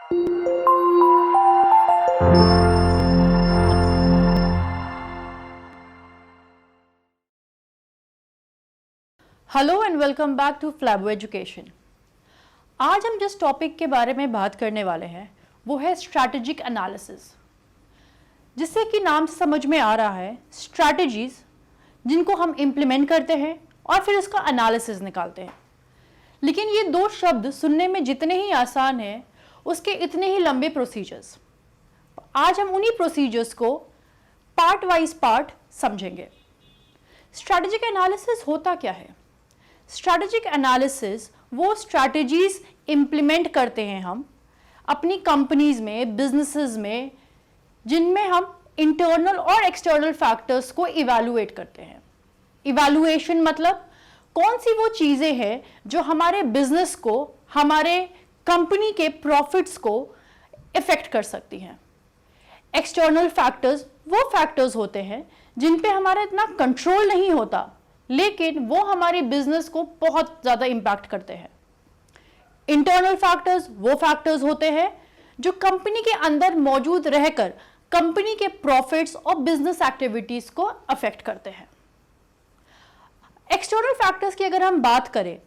Hello and welcome back to Flabo education. आज हम जिस टॉपिक के बारे में बात करने वाले हैं वो है स्ट्रैटेजिक एनालिसिस, जिससे कि नाम से समझ में आ रहा है स्ट्रैटेजीज जिनको हम इम्प्लीमेंट करते हैं और फिर उसका एनालिसिस निकालते हैं। लेकिन ये दो शब्द सुनने में जितने ही आसान हैं उसके इतने ही लंबे प्रोसीजर्स। आज हम उन्हीं प्रोसीजर्स को पार्ट वाइज पार्ट समझेंगे। स्ट्रैटेजिक एनालिसिस होता क्या है? स्ट्रैटेजिक एनालिसिस वो स्ट्रैटेजीज इम्प्लीमेंट करते हैं हम अपनी कंपनीज में, बिजनेसेस में, जिनमें हम इंटरनल और एक्सटर्नल फैक्टर्स को इवैल्यूएट करते हैं। इवैल्यूएशन मतलब कौन सी वो चीज़ें हैं जो हमारे बिजनेस को, हमारे कंपनी के प्रॉफिट्स को इफेक्ट कर सकती हैं। एक्सटर्नल फैक्टर्स वो फैक्टर्स होते हैं जिन पे हमारा इतना कंट्रोल नहीं होता, लेकिन वो हमारे बिजनेस को बहुत ज़्यादा इम्पैक्ट करते हैं। इंटरनल फैक्टर्स वो फैक्टर्स होते हैं जो कंपनी के अंदर मौजूद रहकर कंपनी के प्रॉफिट्स और बिजनेस एक्टिविटीज़ को अफेक्ट करते हैं। एक्सटर्नल फैक्टर्स की अगर हम बात करें,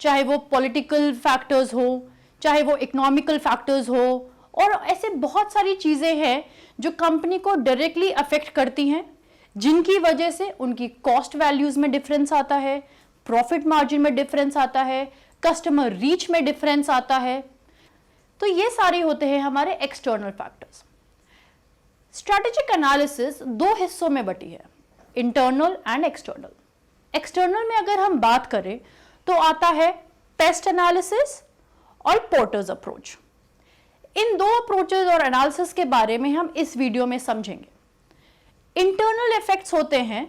चाहे वो पॉलिटिकल फैक्टर्स हो, चाहे वो इकोनॉमिकल फैक्टर्स हो, और ऐसे बहुत सारी चीज़ें हैं जो कंपनी को डायरेक्टली अफेक्ट करती हैं, जिनकी वजह से उनकी कॉस्ट वैल्यूज में डिफरेंस आता है, प्रॉफिट मार्जिन में डिफरेंस आता है, कस्टमर रीच में डिफरेंस आता है। तो ये सारे होते हैं हमारे एक्सटर्नल फैक्टर्स। स्ट्रैटेजिक एनालिसिस दो हिस्सों में बटी है, इंटरनल एंड एक्सटर्नल। एक्सटर्नल में अगर हम बात करें तो आता है पेस्ट एनालिसिस और पोर्टर्स अप्रोच। इन दो अप्रोचेस और एनालिसिस के बारे में हम इस वीडियो में समझेंगे। इंटरनल इफेक्ट्स होते हैं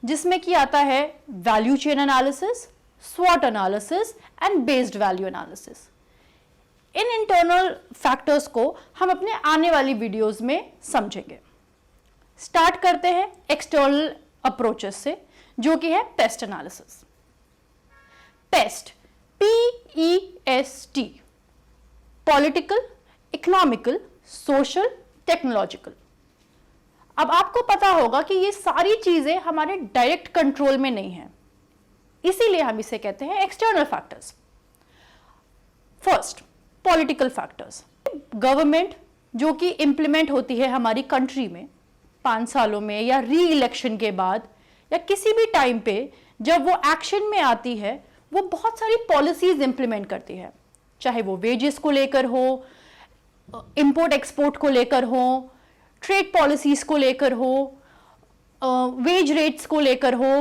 जिसमें कि आता है value chain analysis, swot analysis and based value analysis. इन इंटरनल फैक्टर्स को हम अपने आने वाली वीडियोस में समझेंगे। स्टार्ट करते हैं एक्सटर्नल अप्रोचेस से, जो कि है paste analysis. Paste, PEST, political, economical, social, technological. अब आपको पता होगा कि ये सारी चीजें हमारे डायरेक्ट कंट्रोल में नहीं है, इसीलिए हम इसे कहते हैं external factors. First, political factors. Government जो कि इंप्लीमेंट होती है हमारी कंट्री में 5 सालों में या री इलेक्शन के बाद या किसी भी टाइम पे जब वो एक्शन में आती है, वो बहुत सारी पॉलिसीज इंप्लीमेंट करती है, चाहे वो वेजेस को लेकर हो, इंपोर्ट एक्सपोर्ट को लेकर हो, ट्रेड पॉलिसीज को लेकर हो, वेज रेट्स को लेकर हो।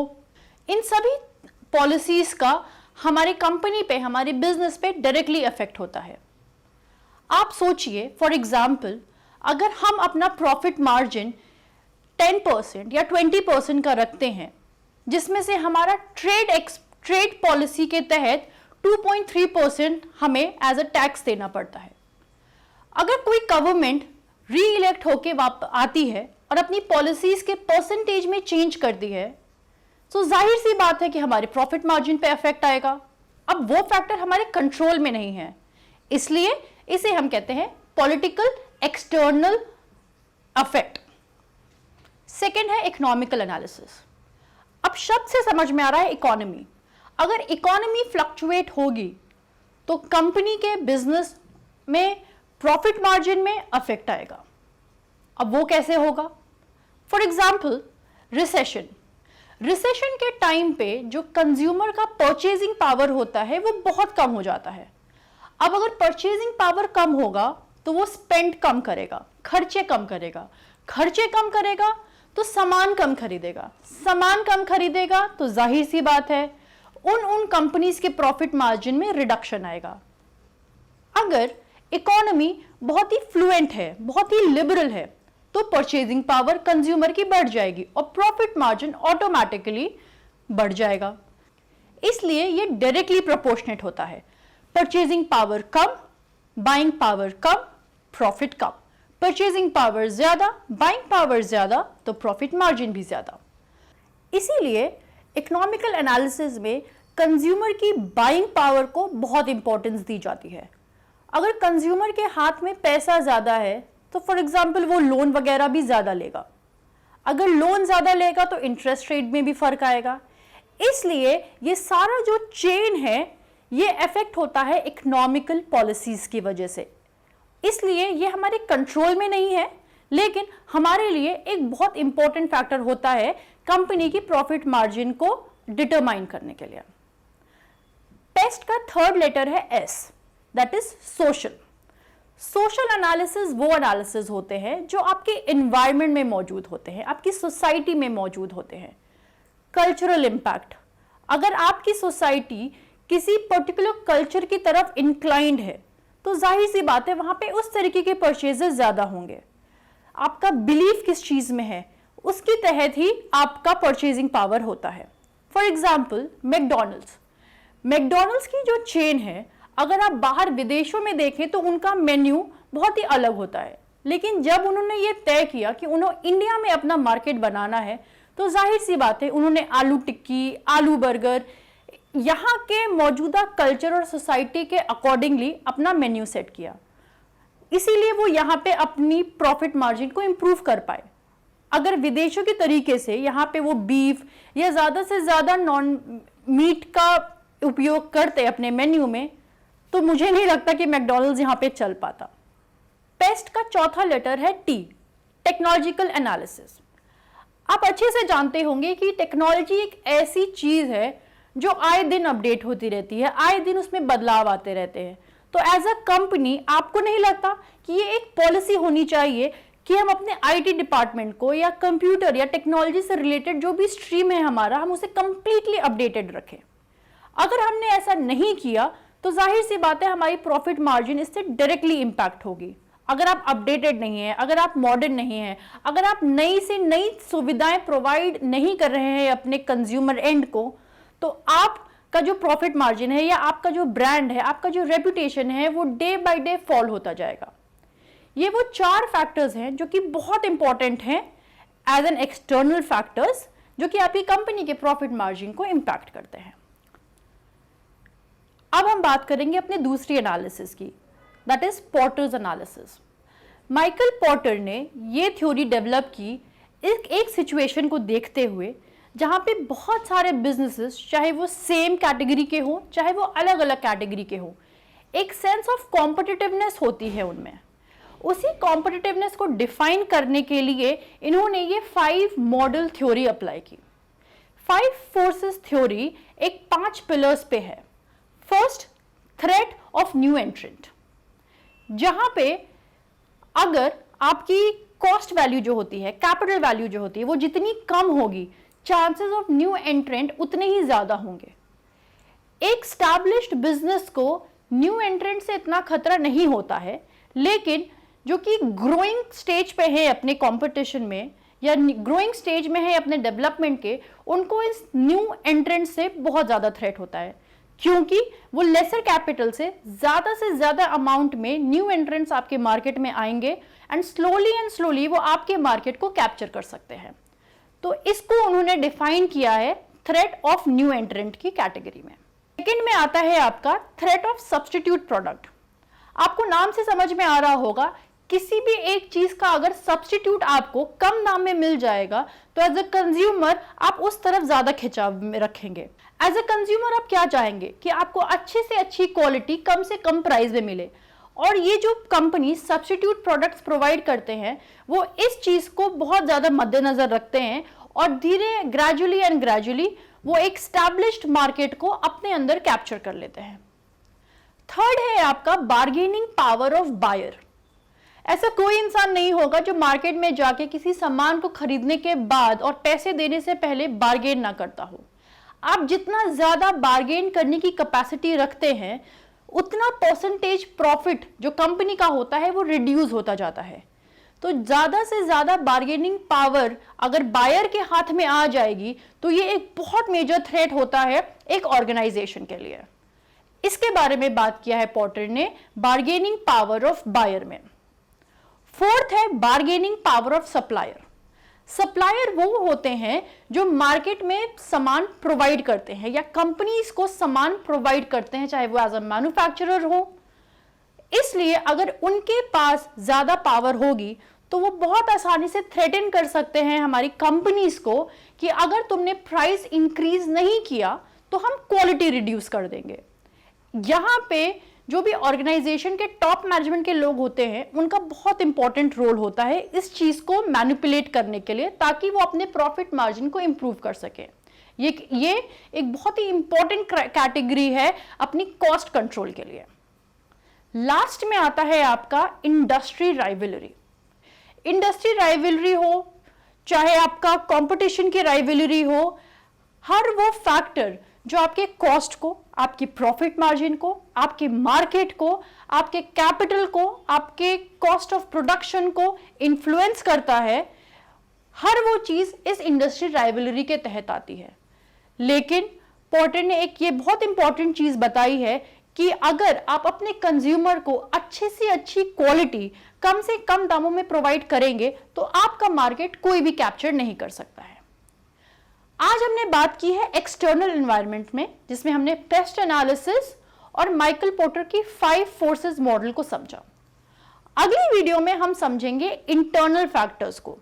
इन सभी पॉलिसीज का हमारी कंपनी पे, हमारे बिजनेस पे डायरेक्टली इफेक्ट होता है। आप सोचिए, फॉर एग्जांपल, अगर हम अपना प्रॉफिट मार्जिन 10% या 20% का रखते हैं, जिसमें से हमारा ट्रेड पॉलिसी के तहत 2.3% हमें एज अ टैक्स देना पड़ता है। अगर कोई गवर्नमेंट री इलेक्ट होके आती है और अपनी पॉलिसीज के परसेंटेज में चेंज करती है, तो जाहिर सी बात है कि हमारे प्रॉफिट मार्जिन पे इफेक्ट आएगा। अब वो फैक्टर हमारे कंट्रोल में नहीं है, इसलिए इसे हम कहते हैं पॉलिटिकल एक्सटर्नल इफेक्ट। सेकेंड है इकोनॉमिकल एनालिसिस। अब शब्द से समझ में आ रहा है इकोनॉमी। अगर इकोनॉमी फ्लक्चुएट होगी तो कंपनी के बिजनेस में, प्रॉफिट मार्जिन में अफेक्ट आएगा। अब वो कैसे होगा? फॉर एग्जाम्पल, रिसेशन के टाइम पे जो कंज्यूमर का परचेजिंग पावर होता है वो बहुत कम हो जाता है। अब अगर परचेजिंग पावर कम होगा तो वो स्पेंड कम करेगा, खर्चे कम करेगा, खर्चे कम करेगा तो सामान कम खरीदेगा, सामान कम खरीदेगा तो जाहिर सी बात है उन कंपनीज के प्रॉफिट मार्जिन में रिडक्शन आएगा। अगर इकोनॉमी बहुत ही फ्लुएंट है, बहुत ही लिबरल है, तो परचेजिंग पावर कंज्यूमर की बढ़ जाएगी और प्रॉफिट मार्जिन ऑटोमेटिकली बढ़ जाएगा। इसलिए ये डायरेक्टली प्रोपोर्शनेट होता है। परचेजिंग पावर कम, बाइंग पावर कम, प्रॉफिट कम। परचेजिंग पावर ज्यादा, बाइंग पावर ज्यादा, तो प्रॉफिट मार्जिन भी ज्यादा। इसीलिए इकोनॉमिकल एनालिसिस में कंज्यूमर की बाइंग पावर को बहुत इंपॉर्टेंस दी जाती है। अगर कंज्यूमर के हाथ में पैसा ज़्यादा है तो फॉर एग्जाम्पल वो लोन वगैरह भी ज़्यादा लेगा। अगर लोन ज़्यादा लेगा तो इंटरेस्ट रेट में भी फर्क आएगा। इसलिए ये सारा जो चेन है ये अफेक्ट होता है इकोनॉमिकल पॉलिसीज़ की वजह से। इसलिए ये हमारे कंट्रोल में नहीं है, लेकिन हमारे लिए एक बहुत इंपॉर्टेंट फैक्टर होता है कंपनी की प्रॉफिट मार्जिन को डिटरमाइन करने के लिए। पेस्ट का थर्ड लेटर है S, that is social. Social analysis वो एनालिसिस होते हैं जो आपके एनवायरनमेंट में मौजूद होते हैं, आपकी सोसाइटी में मौजूद होते हैं। कल्चरल इंपैक्ट, अगर आपकी सोसाइटी किसी पर्टिकुलर कल्चर की तरफ इंक्लाइंड है तो जाहिर सी बात है वहां पे उस तरीके के परचेजेस ज्यादा होंगे। आपका बिलीफ किस चीज में है उसके तहत ही आपका परचेजिंग पावर होता है। फॉर एग्जाम्पल मैकडॉनल्ड्स की जो चेन है, अगर आप बाहर विदेशों में देखें तो उनका मेन्यू बहुत ही अलग होता है, लेकिन जब उन्होंने ये तय किया कि उन्होंने इंडिया में अपना मार्केट बनाना है तो जाहिर सी बात है उन्होंने आलू टिक्की, आलू बर्गर, यहाँ के मौजूदा कल्चर और सोसाइटी के अकॉर्डिंगली अपना मेन्यू सेट किया। इसीलिए वो यहाँ पे अपनी प्रॉफिट मार्जिन को इंप्रूव कर पाए। अगर विदेशों के तरीके से यहाँ पे वो बीफ या ज़्यादा से ज़्यादा नॉन मीट का उपयोग करते अपने मेन्यू में तो मुझे नहीं लगता कि मैकडॉनल्ड्स यहाँ पे चल पाता। पेस्ट का चौथा लेटर है टी, टेक्नोलॉजिकल एनालिसिस। आप अच्छे से जानते होंगे कि टेक्नोलॉजी एक ऐसी चीज है जो आए दिन अपडेट होती रहती है, आए दिन उसमें बदलाव आते रहते हैं। तो एज अ कंपनी आपको नहीं लगता कि ये एक पॉलिसी होनी चाहिए कि हम अपने आईटी डिपार्टमेंट को या कंप्यूटर या टेक्नोलॉजी से रिलेटेड जो भी स्ट्रीम है हमारा, हम उसे कंप्लीटली अपडेटेड रखें? अगर हमने ऐसा नहीं किया तो जाहिर सी बात है हमारी प्रॉफिट मार्जिन इससे डायरेक्टली इंपैक्ट होगी। अगर आप अपडेटेड नहीं हैं, अगर आप मॉडर्न नहीं हैं, अगर आप नई से नई सुविधाएं प्रोवाइड नहीं कर रहे हैं अपने कंज्यूमर एंड को, तो आपका जो प्रॉफिट मार्जिन है या आपका जो ब्रांड है, आपका जो रेपुटेशन है, वो डे बाय डे फॉल होता जाएगा। ये वो 4 फैक्टर्स हैं जो कि बहुत इंपॉर्टेंट हैं एज एन एक्सटर्नल फैक्टर्स, जो कि आपकी कंपनी के प्रॉफिट मार्जिन को इंपैक्ट करते हैं। अब हम बात करेंगे अपने दूसरी एनालिसिस की, that is Porter's analysis. Michael Porter ने ये थ्योरी डेवलप की एक सिचुएशन को देखते हुए जहाँ पे बहुत सारे बिजनेसेस, चाहे वो सेम कैटेगरी के हो चाहे वो अलग अलग कैटेगरी के हो, एक सेंस ऑफ कॉम्पिटिटिवनेस होती है उनमें। उसी कॉम्पिटिटिवनेस को डिफाइन करने के लिए इन्होंने ये 5 मॉडल थ्योरी अप्लाई की। 5 फोर्सेस थ्योरी एक 5 पिलर्स पे है। फर्स्ट, थ्रेट ऑफ न्यू एंट्रेंट, जहां पे अगर आपकी कॉस्ट वैल्यू जो होती है, कैपिटल वैल्यू जो होती है, वो जितनी कम होगी, चांसेस ऑफ न्यू एंट्रेंट उतने ही ज्यादा होंगे। एक स्टैब्लिश्ड बिजनेस को न्यू एंट्रेंट से इतना खतरा नहीं होता है, लेकिन जो कि ग्रोइंग स्टेज पे है अपने कंपटीशन में या ग्रोइंग स्टेज में है अपने डेवलपमेंट के, उनको इस न्यू एंट्रेंट से बहुत ज्यादा थ्रेट होता है, क्योंकि वो लेसर कैपिटल से ज्यादा अमाउंट में न्यू एंट्रेंट्स आपके मार्केट में आएंगे एंड स्लोली वो आपके मार्केट को कैप्चर कर सकते हैं। तो इसको उन्होंने डिफाइन किया है थ्रेट ऑफ न्यू एंट्रेंट की कैटेगरी में। सेकंड में आता है आपका थ्रेट ऑफ सब्स्टिट्यूट प्रोडक्ट। आपको नाम से समझ में आ रहा होगा, किसी भी एक चीज का अगर सब्स्टिट्यूट आपको कम दाम में मिल जाएगा तो एज अ कंज्यूमर आप उस तरफ ज्यादा खिंचाव में रखेंगे। एज अ कंज्यूमर आप क्या चाहेंगे कि आपको अच्छे से अच्छी क्वालिटी कम से कम प्राइस में मिले, और ये जो कंपनी सब्स्टिट्यूट प्रोडक्ट्स प्रोवाइड करते हैं वो इस चीज को बहुत ज्यादा मद्देनजर रखते हैं और धीरे ग्रेजुअली वो एक स्टैब्लिश्ड मार्केट को अपने अंदर कैप्चर कर लेते हैं। थर्ड है आपका बार्गेनिंग पावर ऑफ बायर। ऐसा कोई इंसान नहीं होगा जो मार्केट में जाके किसी सामान को खरीदने के बाद और पैसे देने से पहले बार्गेन ना करता हो। आप जितना ज्यादा बार्गेन करने की कैपेसिटी रखते हैं उतना परसेंटेज प्रॉफिट जो कंपनी का होता है वो रिड्यूस होता जाता है। तो ज्यादा से ज्यादा बार्गेनिंग पावर अगर बायर के हाथ में आ जाएगी तो ये एक बहुत मेजर थ्रेट होता है एक ऑर्गेनाइजेशन के लिए। इसके बारे में बात किया है पॉटर ने बार्गेनिंग पावर ऑफ बायर में। फोर्थ है bargaining power of supplier. Supplier वो होते हैं जो मार्केट में सामान प्रोवाइड करते हैं या कंपनीज को सामान प्रोवाइड करते हैं, चाहे वो एज अ मैन्युफैक्चरर हो, इसलिए अगर उनके पास ज्यादा पावर होगी तो वो बहुत आसानी से थ्रेटन कर सकते हैं हमारी कंपनीज को कि अगर तुमने प्राइस इंक्रीज नहीं किया तो हम क्वालिटी रिड्यूस कर देंगे। यहां पे जो भी ऑर्गेनाइजेशन के टॉप मैनेजमेंट के लोग होते हैं उनका बहुत इंपॉर्टेंट रोल होता है इस चीज को मैनिपुलेट करने के लिए, ताकि वो अपने प्रॉफिट मार्जिन को इंप्रूव कर सके। ये एक बहुत ही इंपॉर्टेंट कैटेगरी है अपनी कॉस्ट कंट्रोल के लिए। लास्ट में आता है आपका इंडस्ट्री राइवलरी। इंडस्ट्री राइवलरी हो चाहे आपका कंपटीशन की राइवलरी हो, हर वो फैक्टर जो आपके कॉस्ट को, आपकी प्रॉफिट मार्जिन को, आपके मार्केट को, आपके कैपिटल को, आपके कॉस्ट ऑफ प्रोडक्शन को इन्फ्लुएंस करता है, हर वो चीज इस इंडस्ट्री राइवलरी के तहत आती है। लेकिन पोर्टर ने एक ये बहुत इंपॉर्टेंट चीज बताई है कि अगर आप अपने कंज्यूमर को अच्छे से अच्छी क्वालिटी कम से कम दामों में प्रोवाइड करेंगे तो आपका मार्केट कोई भी कैप्चर नहीं कर सकता है। आज हमने बात की है एक्सटर्नल एनवायरनमेंट में, जिसमें हमने पेस्ट एनालिसिस और माइकल पोर्टर की 5 फोर्सेस मॉडल को समझा। अगली वीडियो में हम समझेंगे इंटरनल फैक्टर्स को।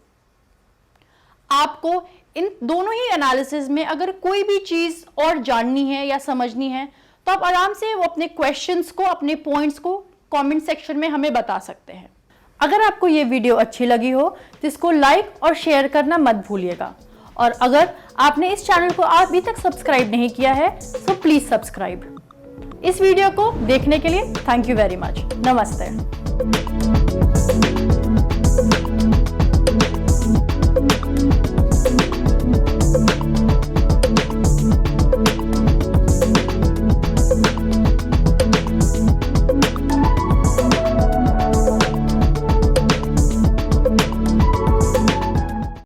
आपको इन दोनों ही एनालिसिस में अगर कोई भी चीज और जाननी है या समझनी है तो आप आराम से वो अपने क्वेश्चंस को, अपने पॉइंट्स को कमेंट सेक्शन में हमें बता सकते हैं। अगर आपको ये वीडियो अच्छी लगी हो तो इसको लाइक और शेयर करना मत भूलिएगा, और अगर आपने इस चैनल को अभी तक सब्सक्राइब नहीं किया है तो प्लीज सब्सक्राइब। इस वीडियो को देखने के लिए थैंक यू वेरी मच। नमस्ते।